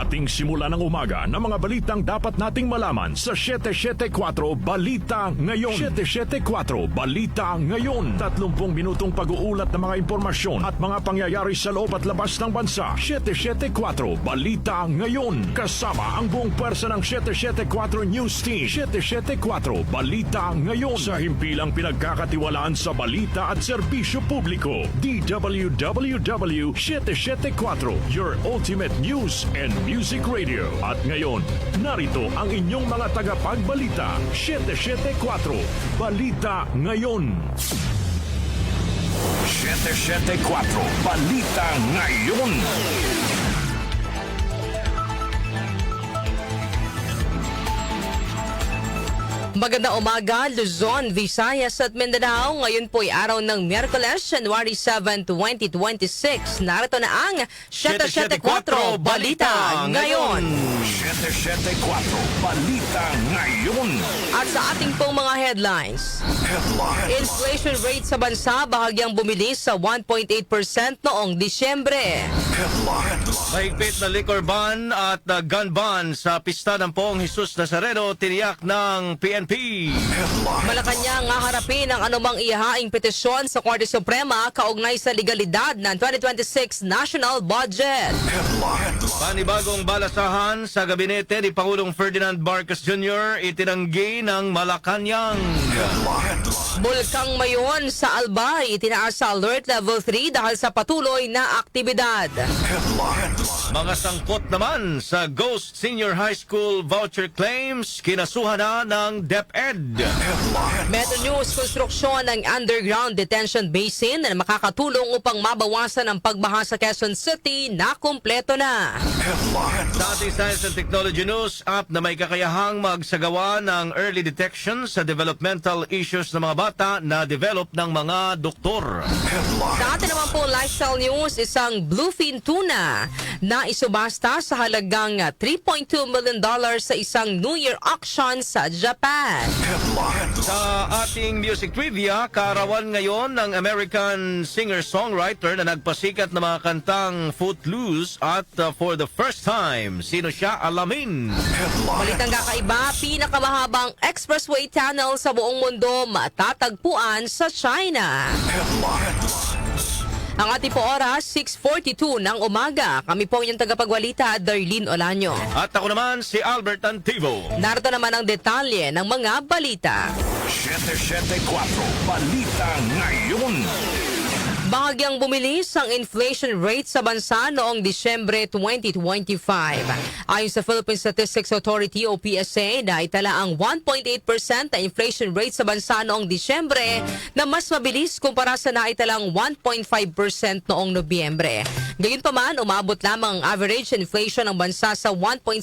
Ating simula ng umaga ng mga balitang dapat nating malaman sa 774 Balita Ngayon. 774 Balita Ngayon. 30 minutong pag-uulat ng mga impormasyon at mga pangyayari sa loob at labas ng bansa. 774 Balita Ngayon. Kasama ang buong pwersa ng 774 News Team. 774 Balita Ngayon. Sa himpilang pinagkakatiwalaan sa balita at serbisyo publiko. DWWW 774, your ultimate news and music radio. At ngayon, narito ang inyong mga tagapagbalita. 774 Balita Ngayon. 774 Balita Ngayon. Magandang umaga, Luzon, Visayas at Mindanao. Ngayon po'y araw ng Miyerkules, January 7, 2026. Narito na ang 774 Balita Ngayon. 774 Balita Ngayon. At sa ating pong mga headlines. Inflation rate sa bansa bahagyang bumilis sa 1.8% noong Disyembre. Mahigpit na liquor ban at gun ban sa pista ng Poong Jesus Nazareno tiniyak ng PNP. Malacanang haharapin ang anumang ihahaing petisyon sa Korte Suprema kaugnay sa legalidad ng 2026 national budget. Panibagong balasahan sa gabinete ni Pangulong Ferdinand Marcos Jr. itinanggi ng Malacanang. Bulkang Mayon sa Albay itinaas sa Alert Level 3 dahil sa patuloy na aktibidad. Mga sangkot naman sa Ghost Senior High School voucher claims kinasuhan na ng DepEd. Metro News, konstruksyon ng underground detention basin na makakatulong upang mabawasan ang pagbaha sa Quezon City na kumpleto na. Sa ating Science and Technology News, app na may kakayahang magsagawa ng early detection sa developmental issues ng mga bata na develop ng mga doktor. Sa atin naman po lifestyle news, isang bluefin tuna na isubasta sa halagang $3.2 million sa isang New Year auction sa Japan. Sa ating music trivia, kaarawan ngayon ng American singer-songwriter na nagpasikat ng mga kantang Footloose at For the First Time. Sino siya? Alamin. Balitang kakaiba, pinakamahabang expressway tunnel sa buong mundo matatagpuan sa China. Ang ating po oras, 6:42 ng umaga. Kami po yung tagapagwalita, Darlene Olanyo. At ako naman si Albert Antivo. Narito naman ang detalye ng mga balita. 774 Balita Ngayon. Bahagyang bumilis ang inflation rate sa bansa noong Disyembre 2025. Ayon sa Philippine Statistics Authority o PSA, naitala ang 1.8% na inflation rate sa bansa noong Disyembre na mas mabilis kumpara sa naitalang 1.5% noong Nobyembre. Gayunpaman, umabot lamang ang average inflation ng bansa sa 1.7%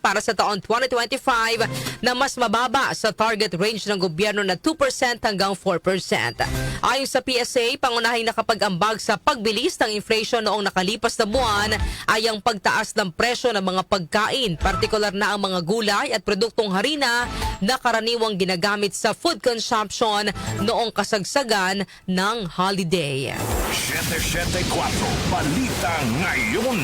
para sa taon 2025 na mas mababa sa target range ng gobyerno na 2% hanggang 4%. Ayon sa PSA, pangunahing nakapag-ambag sa pagbilis ng inflation noong nakalipas na buwan ay ang pagtaas ng presyo ng mga pagkain, partikular na ang mga gulay at produktong harina na karaniwang ginagamit sa food consumption noong kasagsagan ng holiday. 774 Balita Ngayon.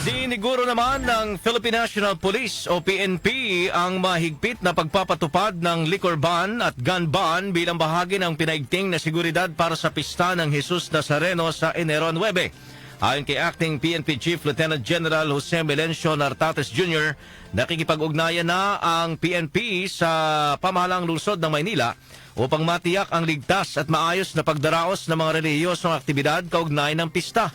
Siniguro naman ng Philippine National Police o PNP ang mahigpit na pagpapatupad ng liquor ban at gun ban bilang bahagi ng pinaigting na seguridad para sa pista ng Jesus Nazareno sa Enero 9. Ayon kay Acting PNP Chief Lieutenant General Jose Melencio Nartates Jr., nakikipag-ugnayan na ang PNP sa pamahalang lungsod ng Maynila upang matiyak ang ligtas at maayos na pagdaraos ng mga relihiyosong aktibidad kaugnay ng pista.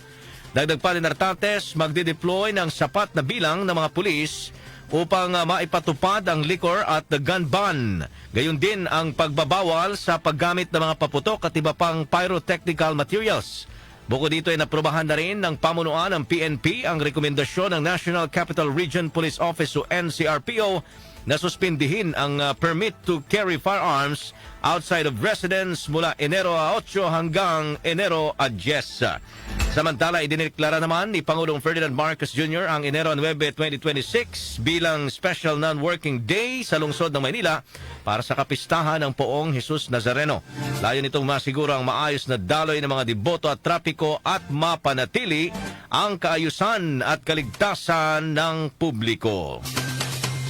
Dagdag pa ni Nartates, magdideploy ng sapat na bilang ng mga pulis upang maipatupad ang liquor at gun ban. Gayon din ang pagbabawal sa paggamit ng mga paputok at iba pang pyrotechnical materials. Bukod dito ay naprubahan na rin ng pamunuan ng PNP ang rekomendasyon ng National Capital Region Police Office o NCRPO na suspindihin ang permit to carry firearms outside of residence mula Enero 8 hanggang Enero 10. Samantala, idineklara naman ni Pangulong Ferdinand Marcos Jr. ang Enero 9, 2026 bilang Special Non-Working Day sa lungsod ng Maynila para sa kapistahan ng Poong Jesus Nazareno. Layo nitong masiguro ang maayos na daloy ng mga deboto at trapiko at mapanatili ang kaayusan at kaligtasan ng publiko.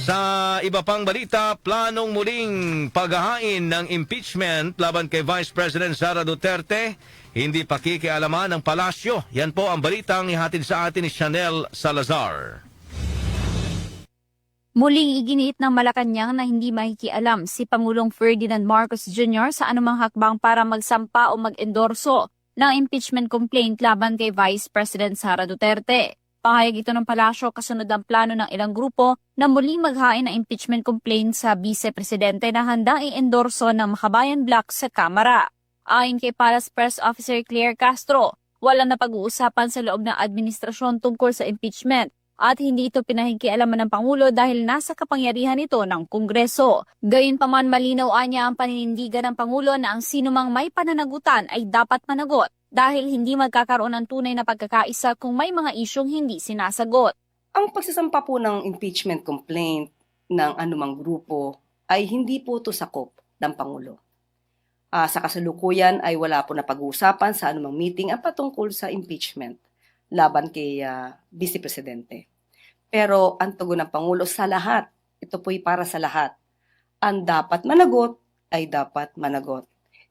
Sa iba pang balita, planong muling paghahain ng impeachment laban kay Vice President Sara Duterte, hindi pakikialaman ng palasyo. Yan po ang balitang ihatid sa atin ni Chanel Salazar. Muling iginiit ng Malacanang na hindi makikialam si Pangulong Ferdinand Marcos Jr. sa anumang hakbang para magsampa o mag-endorso ng impeachment complaint laban kay Vice President Sara Duterte. Pahayag ito ng palasyo kasunod ang plano ng ilang grupo na muling maghain ng impeachment complaint sa Vice-Presidente na handang i-endorso ng Makabayan Bloc sa Kamara. Ayon kay Palace Press Officer Claire Castro, walang napag-uusapan sa loob ng administrasyon tungkol sa impeachment at hindi ito pinahikialaman ng Pangulo dahil nasa kapangyarihan ito ng Kongreso. Gayunpaman malinaw niya ang paninindigan ng Pangulo na ang sinumang may pananagutan ay dapat managot dahil hindi magkakaroon ng tunay na pagkakaisa kung may mga isyong hindi sinasagot. Ang pagsasampa po ng impeachment complaint ng anumang grupo ay hindi po ito sakop ng Pangulo. Sa kasalukuyan ay wala po na pag-uusapan sa anumang meeting ang patungkol sa impeachment laban kay Vice Presidente. Pero ang tugon ng Pangulo sa lahat, ito po'y para sa lahat. Ang dapat managot ay dapat managot.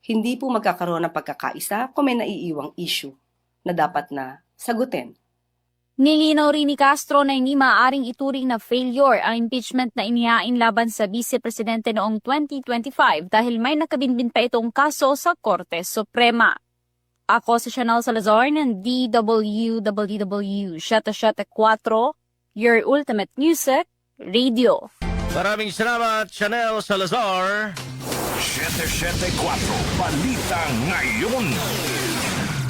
Hindi po magkakaroon ng pagkakaisa kung may naiiwang issue na dapat na sagutin. Nilinaw rin ni Castro na hindi maaaring ituring na failure ang impeachment na inihain laban sa Vice-Presidente noong 2025 dahil may nakabinbin pa itong kaso sa Korte Suprema. Ako si Chanel Salazar ng DWWW 774, your ultimate music radio. Maraming salamat, Chanel Salazar. 774 Balita Ngayon.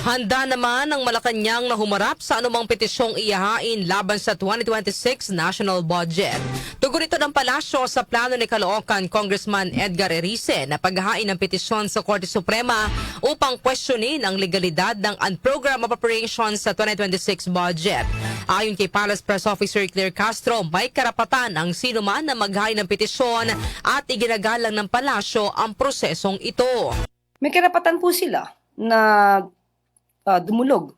Handa naman ang Malacanang na humarap sa anumang petisyong ihahain laban sa 2026 national budget. Tugon ito ng palasyo sa plano ni Caloocan Congressman Edgar Erice na paghahain ng petisyon sa Korte Suprema upang questionin ang legalidad ng unprogrammed appropriations sa 2026 budget. Ayon kay Palace Press Officer Claire Castro, may karapatan ang sino man na maghain ng petisyon at iginagalang ng palasyo ang prosesong ito. May karapatan po sila na dumulog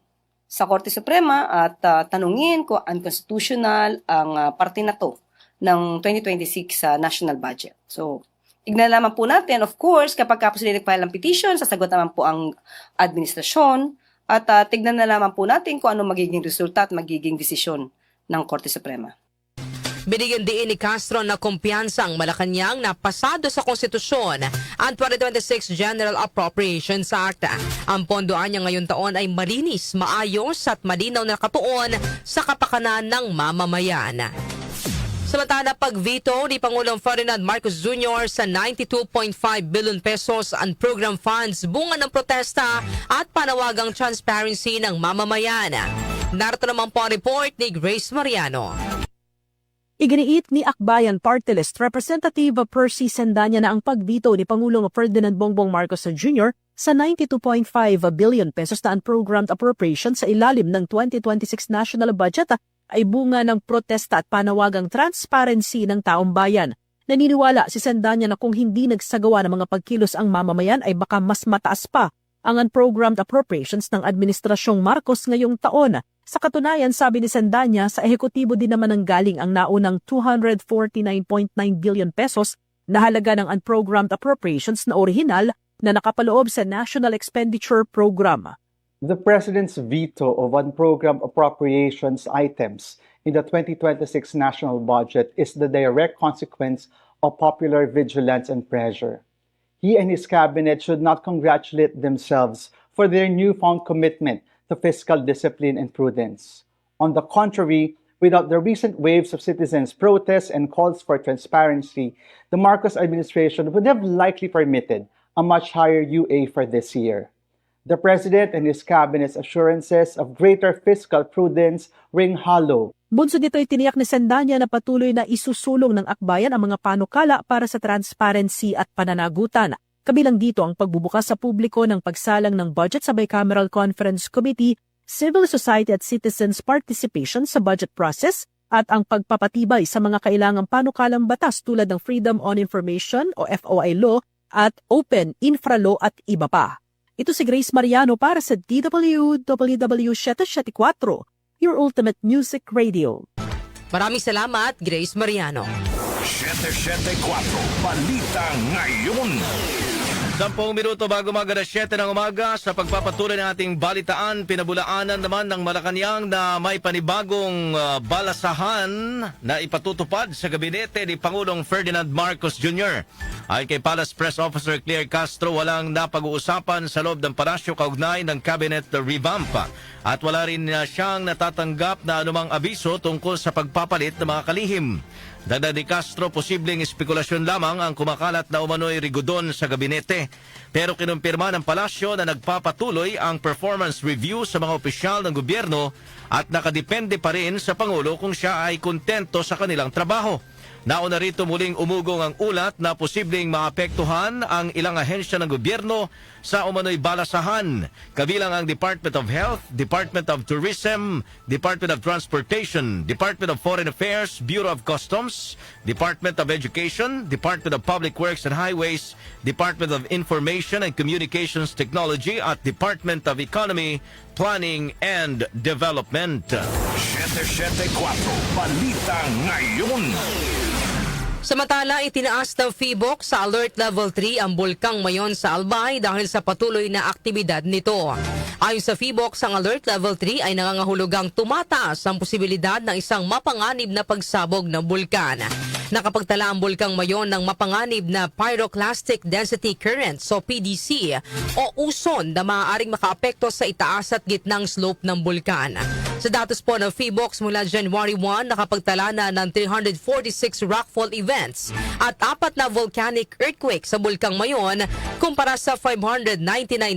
sa Korte Suprema at tanungin kung unconstitutional ang parte na to ng 2026 national budget. So, tignan naman po natin, of course, kapag po sila nag-file ng petition, sasagot naman po ang administrasyon at tignan na naman po natin kung ano magiging resulta at magiging desisyon ng Korte Suprema. Binigyan din ni Castro na kumpiyansa ang Malacanang na pasado sa konstitusyon ang 2026 General Appropriations Act. Ang pondoan niya ngayon taon ay malinis, maayos at malinaw na nakatuon sa kapakanan ng mamamayan. Samantala, pag-veto ni Pangulong Ferdinand Marcos Jr. sa 92.5 billion pesos ang program funds, bunga ng protesta at panawagang transparency ng mamamayan. Narito naman po ang report ni Grace Mariano. Iginiit ni Akbayan Party List Representative Percy Sendanya na ang pagbito ni Pangulong Ferdinand Bongbong Marcos Jr. sa 92.5 billion pesos na unprogrammed appropriation sa ilalim ng 2026 national budget ay bunga ng protesta at panawagang transparency ng taong bayan. Naniniwala si Sendanya na kung hindi nagsagawa ng mga pagkilos ang mamamayan ay baka mas mataas pa ang unprogrammed appropriations ng Administrasyong Marcos ngayong taon. Sa katunayan, sabi ni Sendanya, sa ehekutibo din naman ang galing ang naunang 249.9 billion pesos na halaga ng unprogrammed appropriations na orihinal na nakapaloob sa National Expenditure Program. The President's veto of unprogrammed appropriations items in the 2026 national budget is the direct consequence of popular vigilance and pressure. He and his cabinet should not congratulate themselves for their newfound commitment to fiscal discipline and prudence. On the contrary, without the recent waves of citizens' protests and calls for transparency, the Marcos administration would have likely permitted a much higher UA for this year. The President and his cabinet's assurances of greater fiscal prudence ring hollow. Bunsod nito ay tiniyak ni Sendanya na patuloy na isusulong ng akbayan ang mga panukala para sa transparency at pananagutan. Kabilang dito ang pagbubukas sa publiko ng pagsalang ng budget sa Bicameral Conference Committee civil society at citizens' participation sa budget process at ang pagpapatibay sa mga kailangang panukalang batas tulad ng Freedom on Information o FOI Law at Open Infra Law at iba pa. Ito si Grace Mariano para sa DWWW 774, your ultimate music radio. Maraming salamat, Grace Mariano. 774 Balita Ngayon. 10 minuto bago mag-alas 7 ng umaga sa pagpapatuloy ng ating balitaan, pinabulaanan naman ng Malacanang na may panibagong balasahan na ipatutupad sa gabinete ni Pangulong Ferdinand Marcos Jr. Ayon kay Palace Press Officer Claire Castro, walang napag-uusapan sa loob ng palasyo kaugnay ng cabinet revamp at wala rin siyang natatanggap na anumang abiso tungkol sa pagpapalit ng mga kalihim. Dagdag ni Castro, posibleng espekulasyon lamang ang kumakalat na umano'y rigodon sa gabinete. Pero kinumpirma ng palasyo na nagpapatuloy ang performance review sa mga opisyal ng gobyerno at nakadepende pa rin sa Pangulo kung siya ay kontento sa kanilang trabaho. Nauna rito muling umugong ang ulat na posibleng maapektuhan ang ilang ahensya ng gobyerno sa umano'y balasahan, kabilang ang Department of Health, Department of Tourism, Department of Transportation, Department of Foreign Affairs, Bureau of Customs, Department of Education, Department of Public Works and Highways, Department of Information and Communications Technology at Department of Economy, Planning and Development. 774 Balita Ngayon. Samantala, itinaas ng PHIVOC sa Alert Level 3 ang bulkang Mayon sa Albay dahil sa patuloy na aktibidad nito. Ayon sa PHIVOC, ang Alert Level 3 ay nangangahulugang tumataas ang posibilidad ng isang mapanganib na pagsabog ng bulkan. Nakapagtala ang bulkang Mayon ng mapanganib na Pyroclastic Density Currents o PDC o uson na maaaring makaapekto sa itaas at gitnang slope ng bulkan. Sa datos po ng PHIVOC mula January 1, nakapagtala na ng 346 rockfall events at 4 na volcanic earthquake sa bulkang Mayon kumpara sa 599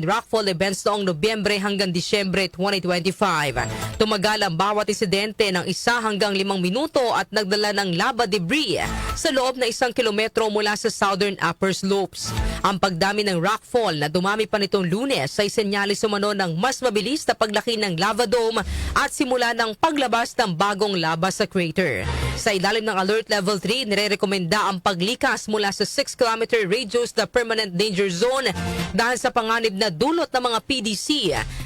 rockfall events noong Nobyembre hanggang Disyembre 2025. Tumagal ang bawat insidente ng 1 hanggang 5 minuto at nagdala ng lava debris sa loob na 1 kilometro mula sa southern upper slopes. Ang pagdami ng rockfall na dumami pa nitong Lunes ay senyalis umano ng mas mabilis na paglaki ng lava dome at simula ng paglabas ng bagong lava sa crater. Sa ilalim ng Alert Level 3, nire-rekomenda ang paglikas mula sa 6-kilometer radius na Permanent Danger Zone dahil sa panganib na dulot ng mga PDC,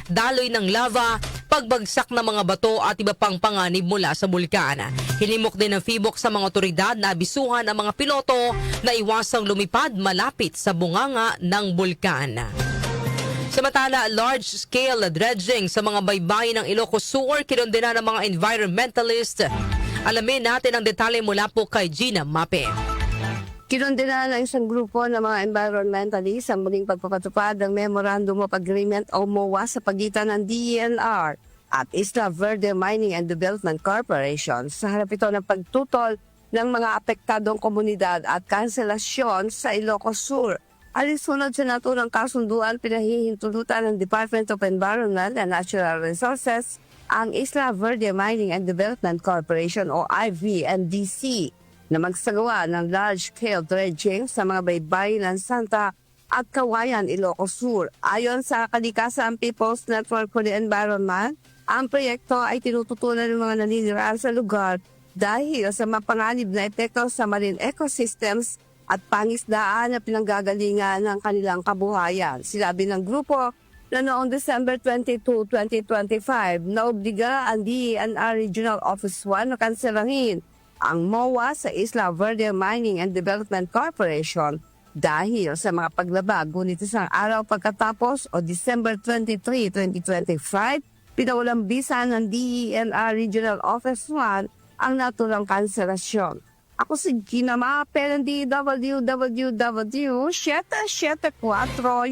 daloy ng lava, pagbagsak ng mga bato at iba pang panganib mula sa bulkan. Hinimok din ng PHIVOC sa mga otoridad na abisuhan ang mga piloto na iwasang lumipad malapit sa bunganga ng bulkan. Samantala, large-scale dredging sa mga baybayin ng Ilocos Sur kinondena ng mga environmentalist. Alamin natin ang detalye mula po kay Gina Mape. Kinondena ng isang grupo ng mga environmentalists ang muling pagpapatupad ng Memorandum of Agreement o MOA sa pagitan ng DENR at Isla Verde Mining and Development Corporation sa harap ito ng pagtutol ng mga apektadong komunidad at kanselasyon sa Ilocos Sur. Alinsunod sa naturang kasunduan, pinahihintulutan ng Department of Environment and Natural Resources ang Isla Verde Mining and Development Corporation o IVNDC na magsagawa ng large-scale dredging sa mga baybayin ng Santa at Kawayan, Ilocos Sur. Ayon sa Kalikasan People's Network for the Environment, ang proyekto ay tinututunan ng mga naninirahan sa lugar dahil sa mapanganib na epekto sa marine ecosystems at pangisdaan na pinanggagalingan ng kanilang kabuhayan. Sinabi ng grupo na noong December 22, 2025, naobliga ang DENR Regional Office 1 na kanselahin ang MOA sa Isla Verde Mining and Development Corporation dahil sa mga paglabag. Ngunit isang araw pagkatapos o December 23, 2025, pinawalang bisa ng DENR Regional Office 1 ang naturang kanselasyon. Ako si Gina Mape ng DWWW 774,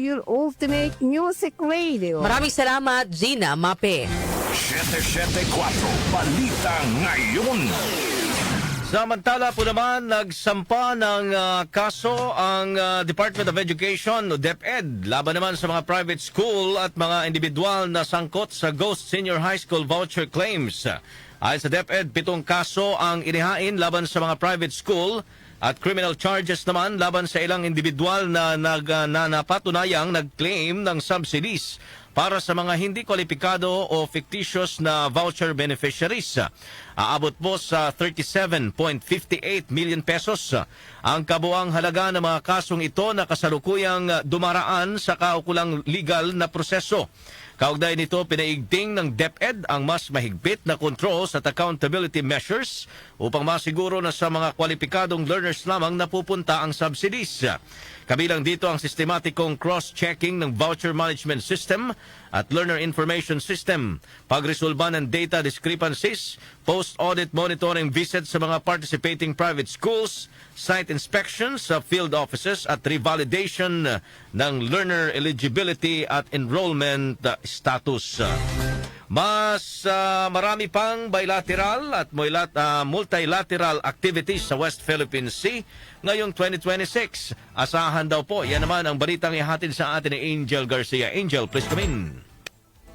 your ultimate music radio. Maraming salamat, Gina Mape. 774 Balita Ngayon. Samantala po naman, nagsampa ng kaso ang Department of Education o DepEd laban naman sa mga private school at mga individual na sangkot sa Ghost Senior High School voucher claims. Ayon sa DepEd, 7 kaso ang inihain laban sa mga private school at criminal charges naman laban sa ilang individual na napatunayang nag-claim ng subsidies para sa mga hindi kwalipikado o fictitious na voucher beneficiaries. Aabot po sa 37.58 million pesos ang kabuang halaga ng mga kasong ito na kasalukuyang dumaraan sa kaukulang legal na proseso. Kaugnay nito, pinaigting ng DepEd ang mas mahigpit na controls at accountability measures upang masiguro na sa mga kwalipikadong learners lamang napupunta ang subsidies. Kabilang dito ang sistematikong cross-checking ng voucher management system at learner information system, pagresolba ng data discrepancies, post-audit monitoring visits sa mga participating private schools, site inspections sa field offices at revalidation ng learner eligibility at enrollment status. Mas marami pang bilateral at multilateral activities sa West Philippine Sea ngayong 2026. Asahan daw po. Yan naman ang balitang ihatid sa atin ni Angel Garcia. Angel, please come in.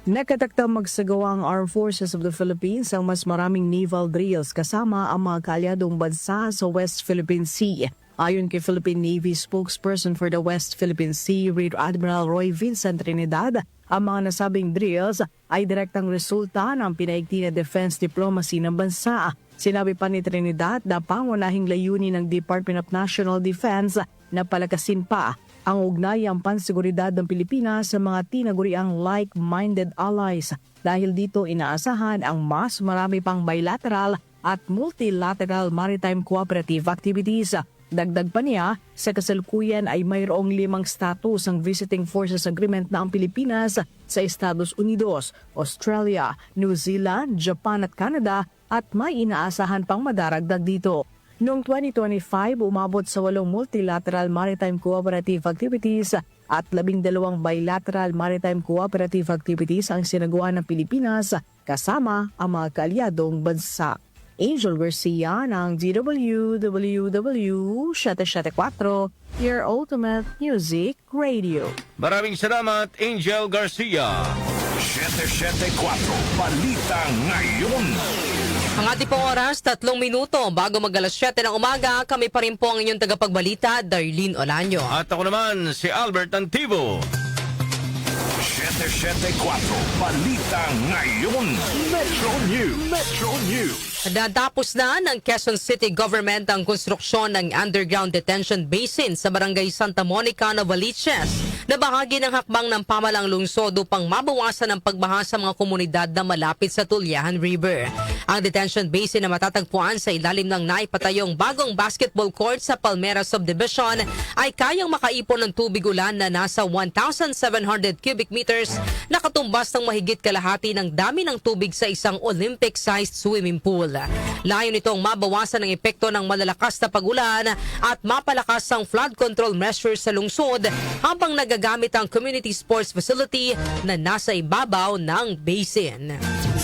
Nakatakdang magsagawa ang Armed Forces of the Philippines ang mas maraming naval drills kasama ang mga kaalyadong bansa sa West Philippine Sea. Ayon kay Philippine Navy spokesperson for the West Philippine Sea, Rear Admiral Roy Vincent Trinidad, ang mga nasabing drills ay direktang resulta ng pinaigting na defense diplomacy ng bansa. Sinabi pa ni Trinidad na pangunahing layunin ng Department of National Defense na palakasin pa ang ugnayang panseguridad ng Pilipinas sa mga tinaguriang like-minded allies. Dahil dito inaasahan ang mas marami pang bilateral at multilateral maritime cooperative activities. Dagdag pa niya, sa kasalukuyan ay mayroong 5 status ang Visiting Forces Agreement na ang Pilipinas sa Estados Unidos, Australia, New Zealand, Japan at Canada at may inaasahan pang madaragdag dito. Noong 2025, umabot sa 8 multilateral maritime cooperative activities at 12 bilateral maritime cooperative activities ang sinagawa ng Pilipinas kasama ang mga kaalyadong bansa. Angel Garcia ng DWWW 774, your ultimate music radio. Maraming salamat, Angel Garcia. 774 Balita Ngayon. Ang ating pong oras, 3 minuto. Bago mag-alas 7 ng umaga, kami pa rin po ang inyong tagapagbalita, Darlene Olanyo. At ako naman, si Albert Antibo. 774 Balita Ngayon. Metro News. Metro News. Natapos na ng Quezon City Government ang konstruksyon ng underground detention basin sa Barangay Santa Monica, Novaliches, na bahagi ng hakbang ng pamalang lungsod upang mabawasan ang pagbaha sa mga komunidad na malapit sa Tulyahan River. Ang detention basin na matatagpuan sa ilalim ng naipatayong bagong basketball court sa Palmera Subdivision ay kayang makaipon ng tubig ulan na nasa 1,700 cubic meters na katumbas ng mahigit kalahati ng dami ng tubig sa isang Olympic-sized swimming pool. Layo nitong mabawasan ang epekto ng malalakas na pag-ulan at mapalakas ang flood control measures sa lungsod habang nagagamit ang community sports facility na nasa ibabaw ng basin.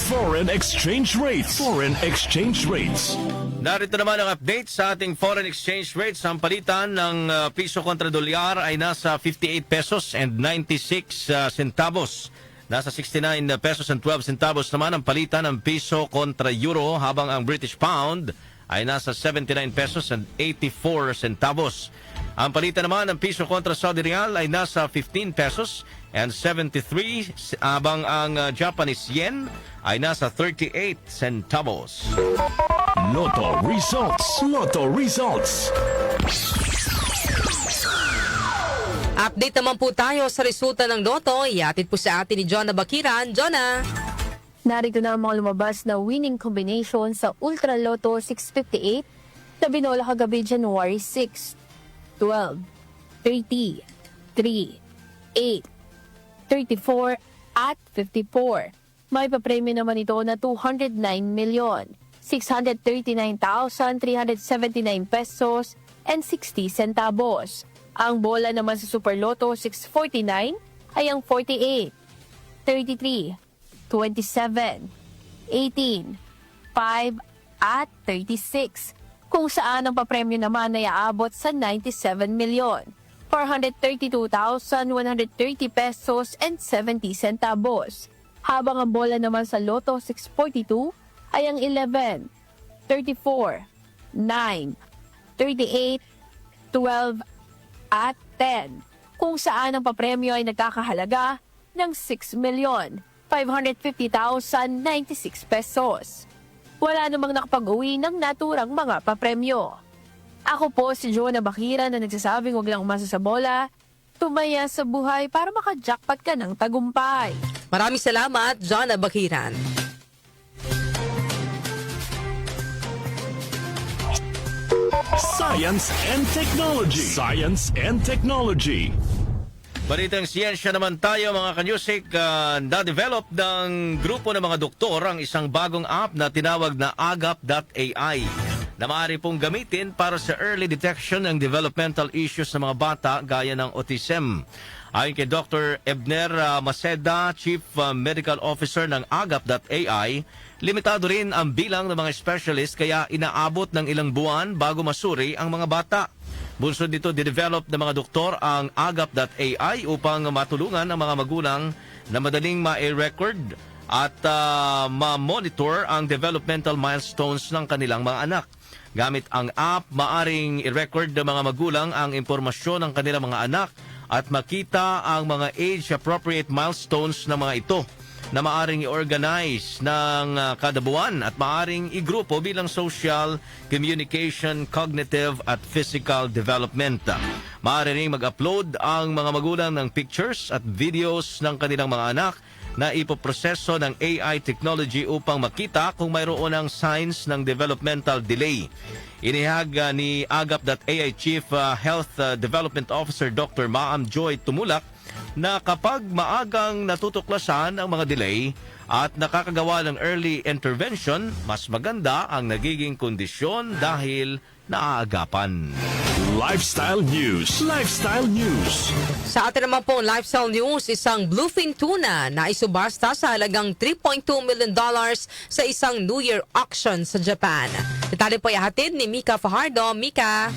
Foreign exchange rates. Foreign exchange rates. Narito naman ang update sa ating foreign exchange rates. Ang palitan ng piso kontra dolyar ay nasa 58 pesos and 96 centavos. Nasa 69 pesos and 12 centavos naman ang palitan ng piso kontra euro, habang ang British pound ay nasa 79 pesos and 84 centavos. Ang palitan naman ng piso kontra Saudi Real ay nasa 15 pesos and 73, habang ang Japanese yen ay nasa 38 centavos. Lotto results. Lotto results. Update naman po tayo sa resulta ng Lotto. Iatid po sa atin ni Jonah Bakiran. Jonah! Narito na ang mga lumabas na winning combination sa Ultra Lotto 658 na binola kagabi January 6, 12, 30, 3, 8, 34 at 54. May papremyo naman ito na 209,639,379 pesos and 60 centavos. Ang bola naman sa Super Lotto 649 ay ang 48, 33, 27, 18, 5 at 36, kung saan ang papremyo naman ay aabot sa 97,432,130 pesos and 70 centavos. Habang ang bola naman sa Lotto 642 ay ang 11, 34, 9, 38, 12 at 10, kung saan ang papremyo ay nagkakahalaga ng 6,550,096 pesos. Wala namang nakapag-uwi ng naturang mga papremyo. Ako po si Jonah Bakiran na nagsasabing huwag lang umasa sa bola, tumaya sa buhay para maka-jackpot ka ng tagumpay. Maraming salamat, John Abakiran. Science and Technology. Science and Technology. Balitang siyensya naman tayo mga kanyusik, na-develop ng grupo ng mga doktor ang isang bagong app na tinawag na agap.ai na maaari pong gamitin para sa early detection ng developmental issues ng mga bata gaya ng autism. Ayon kay Dr. Ebner Maceda, Chief Medical Officer ng agap.ai, limitado rin ang bilang ng mga specialist kaya inaabot ng ilang buwan bago masuri ang mga bata. Bunsod dito, didevelop ng mga doktor ang agap.ai upang matulungan ang mga magulang na madaling ma-record at ma-monitor ang developmental milestones ng kanilang mga anak. Gamit ang app, maaring i-record ng mga magulang ang impormasyon ng kanilang mga anak at makita ang mga age-appropriate milestones ng mga ito na maaring i-organize ng kada buwan at maaring i-grupo bilang social, communication, cognitive at physical development. Maaari ring mag-upload ang mga magulang ng pictures at videos ng kanilang mga anak na ipoproseso ng AI technology upang makita kung mayroon ng signs ng developmental delay. Inihag ni agap.ai Chief Health Development Officer Dr. Maam Joy Tumulak na kapag maagang natutuklasan ang mga delay at nakakagawa ng early intervention, mas maganda ang nagiging kondisyon dahil naaagapan. Lifestyle News. Lifestyle News. Sa atin naman po lifestyle news, isang bluefin tuna na isubasta sa halagang $3.2 million sa isang New Year auction sa Japan. Detalye po ihatid ni Mika Fajardo. Mika.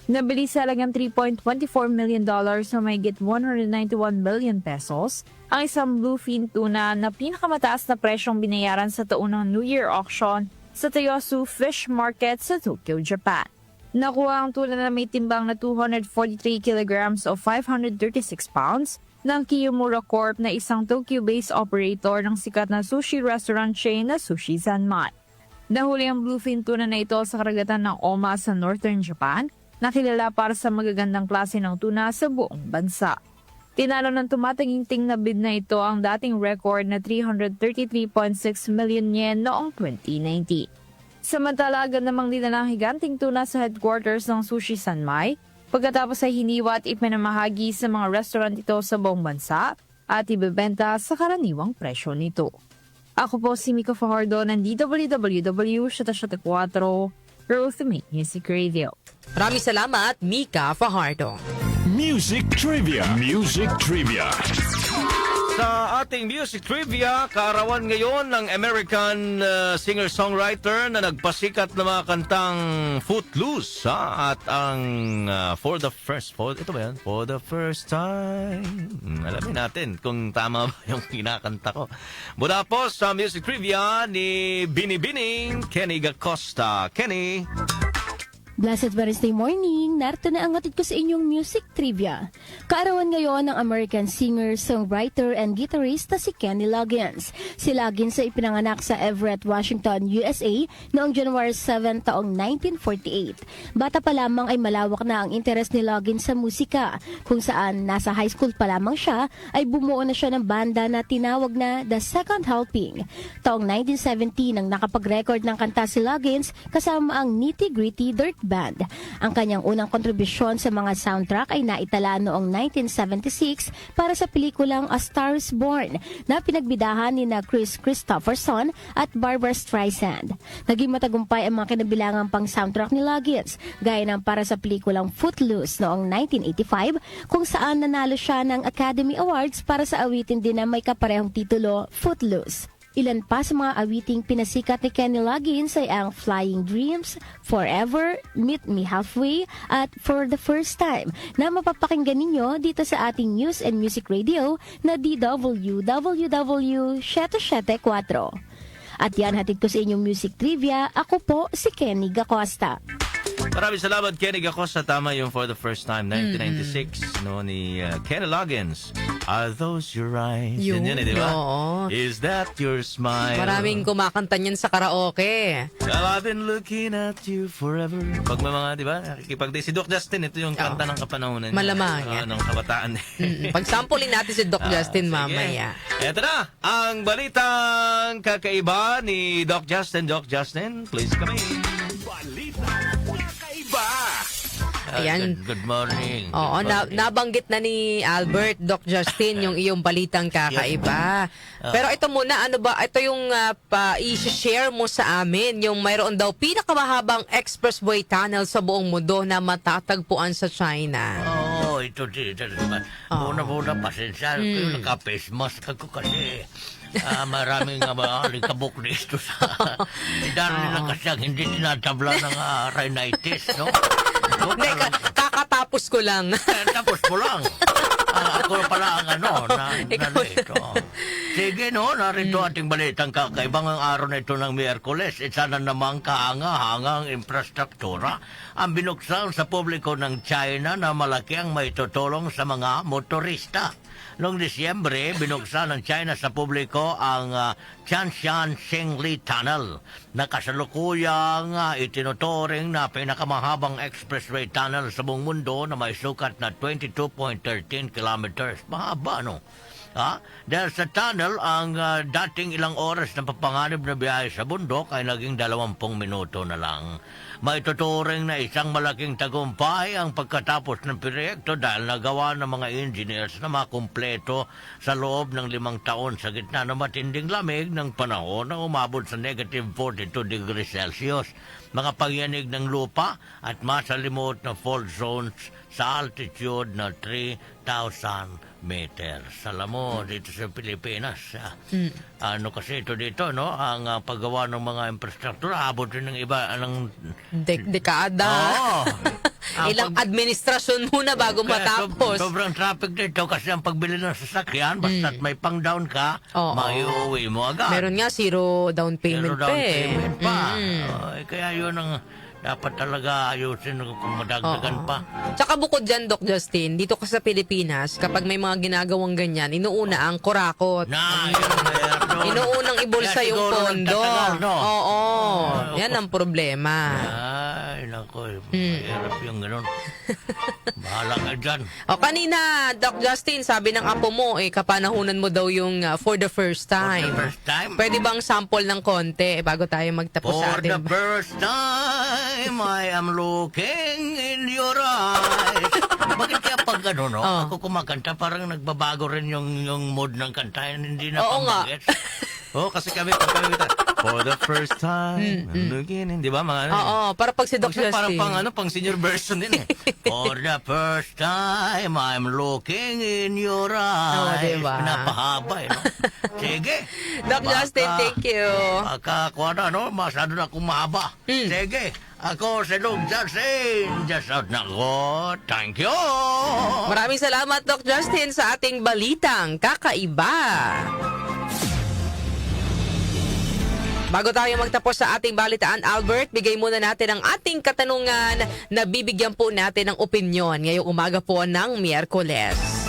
Nabili sa halagang $3.24 million na mahigit 191 million pesos ang isang bluefin tuna na pinakamataas na presyong binayaran sa taunang New Year auction sa Toyosu Fish Market sa Tokyo, Japan. Nakuha ang tuna na may timbang na 243 kilograms o 536 pounds ng Kiyomura Corp na isang Tokyo-based operator ng sikat na sushi restaurant chain na Sushi Zanmai. Nahuli ang bluefin tuna na ito sa karagatan ng Oma sa Northern Japan, nakilala para sa magagandang klase ng tuna sa buong bansa. Tinalo ng tumataginting na bid na ito ang dating record na 333.6 million yen noong 2019. Samantala, agad namang dinala ang higanting tuna sa headquarters ng Sushi Zanmai pagkatapos ay hiniwa at ipinamahagi sa mga restaurant ito sa buong bansa at ibebenta sa karaniwang presyo nito. Ako po si Mika Fajardo ng DWWW 774 Growth Music Radio. Maraming salamat, Mika Fajardo. Music Trivia. Music Trivia. Sa ating music trivia, kaarawan ngayon ng American singer-songwriter na nagpasikat ng mga kantang Footloose. At ang For the First Time. Alamin natin kung tama ba yung kinakanta ko. Mula po sa music trivia ni Binibining Kenny Gacosta. Kenny. Blessed Wednesday morning, narito na ang hatid ko sa inyong music trivia. Kaarawan ngayon ng American singer, songwriter, and guitarist na si Kenny Loggins. Si Loggins ay ipinanganak sa Everett, Washington, USA noong January 7 taong 1948. Bata pa lamang ay malawak na ang interes ni Loggins sa musika, kung saan nasa high school pa lamang siya ay bumuo na siya ng banda na tinawag na The Second Helping. Taong 1970 nang nakapag-record ng kanta si Loggins kasama ang Nitty Gritty Dirt Band. Ang kanyang unang kontribusyon sa mga soundtrack ay naitala noong 1976 para sa pelikulang A Star is Born na pinagbidahan ni Chris Christopherson at Barbra Streisand. Naging matagumpay ang mga kinabilangang pang soundtrack ni Loggins, gaya ng para sa pelikulang Footloose noong 1985 kung saan nanalo siya ng Academy Awards para sa awitin din na may kaparehong titulo, Footloose. Ilan pa sa mga awiting pinasikat ni Kenny Loggins ay ang Flying Dreams, Forever, Meet Me Halfway, at For the First Time na mapapakinggan ninyo dito sa ating News and Music Radio na DWWW 774. At yan, hatid ko sa inyong music trivia. Ako po si Kenny Gacosta. Maraming salamat, Kenny Acosta. Tama yung For the First Time, 1996, no, ni Kenny Loggins. Are those your eyes? Yun, Yan di ba? oo. Is that your smile? Maraming kumakanta niyan sa karaoke. Well, I've been looking at you forever. Pag may mga, di ba, si Doc Justin, ito yung kanta ng kapanahonan niya. Malamang yan. Ng kabataan. Pagsampulin natin si Doc Justin Sige. mamaya. Ito na, ang balitang kakaiba ni Doc Justin. Doc Justin, please come in. Balitang kakaiba. Ayan. Good morning. Oo, Good morning. nabanggit na ni Albert, Doc Justin, yung iyong balitang kakaiba. Pero ito muna, ano ba, ito yung i-share mo sa amin, yung mayroon daw pinakamahabang expressway tunnel sa buong mundo na matatagpuan sa China. Ito naman. Muna-muna, pasensya. Naka-face mask ako kasi maraming likabok dito sa... Dahil na kasi ang hindi tinatabla ng rhinitis, no? Hindi, kakatapos ko lang. Tapos mo lang. Ako pala ang ito. Sige, no, narito ating balitang kakaibang ang araw na ito ng Miyerkules. Isa na namang kaanga-hangang infrastruktura ang binuksan sa publiko ng China na malaki ang maitutulong sa mga motorista. Noong Disyembre, binuksan ng China sa publiko ang Chanshan Shengli Tunnel na kasalukuyang itinuturing na pinakamahabang expressway tunnel sa buong mundo na may sukat na 22.13 kilometers. Mahaba, no? Dahil sa tunnel, ang dating ilang oras na papanganib na biyahe sa bundok ay naging 20 minuto na lang. Maituturing na isang malaking tagumpay ang pagkatapos ng proyekto dahil nagawa ng mga engineers na makumpleto sa loob ng 5 taon sa gitna ng matinding lamig ng panahon na umabot sa negative 42 degrees Celsius. Mga pagyanig ng lupa at masalimot na fault zones sa altitude na 3,000 meters. Alam mo, dito sa Pilipinas, ano kasi ito dito, no? Ang paggawa ng mga infrastruktura, abot rin ng iba, Dekada. Ilang administrasyon muna bago matapos. Sobrang traffic dito kasi ang pagbili ng sasakyan, basta't may pang-down ka, maiuwi mo agad. Meron nga zero down payment Zero down payment pa. Kaya yun ang dapat talaga ayusin kung madagdagan pa. Tsaka bukod dyan, Doc Justin, dito ka sa Pilipinas, kapag may mga ginagawang ganyan, inuuna ang kurakot. Inuunang ibulsa yung pondo. Oo. Yan ang problema. Ay, nako. Mahirap yung ganun. Bahala ka dyan. O kanina, Doc Justin, sabi ng apo mo, kapanahunan mo daw yung For the First Time. For the first time? Pwede bang sample ng konti bago tayo magtapos sa For atin? the first time, I am looking in your eyes. Bakit kaya pag ano, no? Ako kumakanta, parang nagbabago rin yung mood ng kanta. Hindi na pang-bagets. Kasi kami For the first time, looking in, di ba? Mga ano? Oo, para pag si Doc Justin. Parang pang senior version din eh. For the first time, I'm looking in your eyes. Diba? Pinapahaba, no? Sige. Doc Justin, thank you. Kuha na, no? Masyado na akong mahaba. Sige. Ako si Doc Justin. Just out na ko. Thank you. Maraming salamat, Doc Justin, sa ating balitang kakaiba. Bago tayo magtapos sa ating balitaan, Albert, bigay muna natin ang ating katanungan na bibigyan po natin ng opinyon ngayong umaga po ng Miyerkules.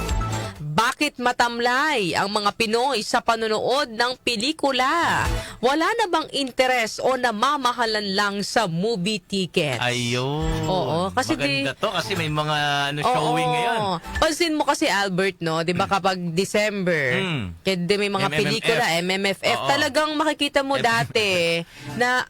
Bakit matamlay ang mga Pinoy sa panonood ng pelikula? Wala na bang interes o namamahalan lang sa movie tickets? Ayun. Oo, kasi maganda to kasi may mga showing ngayon. Pansin mo kasi, Albert, no? Di ba kapag December, kaya may mga MMFF. pelikula, MMFF, talagang makikita mo dati na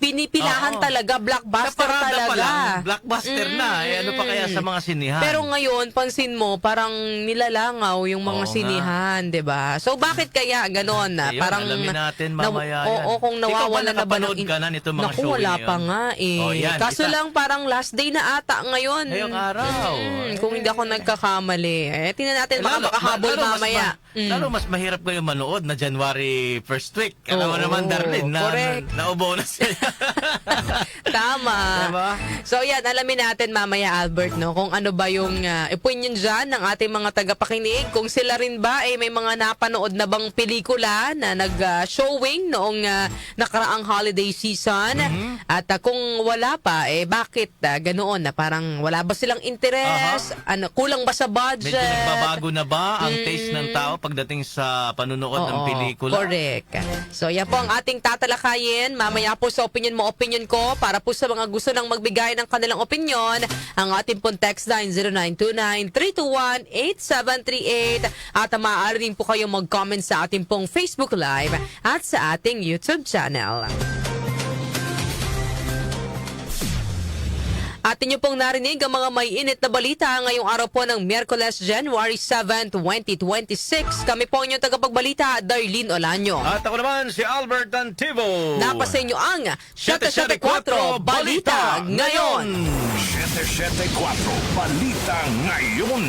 pinipilahan talaga, blockbuster Sa parada talaga. pa lang, blockbuster na. Ano pa kaya sa mga sinihan? Pero ngayon, pansin mo, parang nilalangaw yung mga sinihan, di ba? So, bakit kaya ganon? Ayun, parang, alamin natin mamaya yan. Oo, kung nawawala na ba ng... nakapanood ka na nito mga Naku, showing wala ngayon? pa nga Yan, Kaso lang parang last day na ata ngayon. Ngayong araw. Kung hindi ako nagkakamali. Tingnan natin, baka makahabol mamaya. Lalo mas mahirap kayo manood na January 1st week. Alam mo naman, Darlene, correct. naubo na sila. Tama. Diba? So yan, alamin natin mamaya, Albert, no, kung ano ba yung opinion dyan ng ating mga tagapakinig. Kung sila rin ba may mga napanood na bang pelikula na nag-showing noong nakaraang holiday season. At kung wala pa, bakit ganoon na parang wala ba silang interes? Ano, kulang ba sa budget? Medyo nagbabago na ba ang taste ng tao pagdating sa panunood ng pelikula? Correct. So yan po ang ating tatalakayin. Mamaya po sa opinion mo, opinion ko. Para po sa mga gusto nang magbigay ng kanilang opinion, ang ating pong text line 0929-321-8738. At maaari rin po kayo mag-comment sa ating pong Facebook Live at sa ating YouTube channel. At inyo pong narinig ang mga may init na balita ngayong araw po ng Miyerkules, January 7, 2026. Kami po inyong tagapagbalita, Darlene Olanyo. At ako naman si Albert Antivo. Napasa inyo ang 774 Balita Ngayon. 774 Balita Ngayon.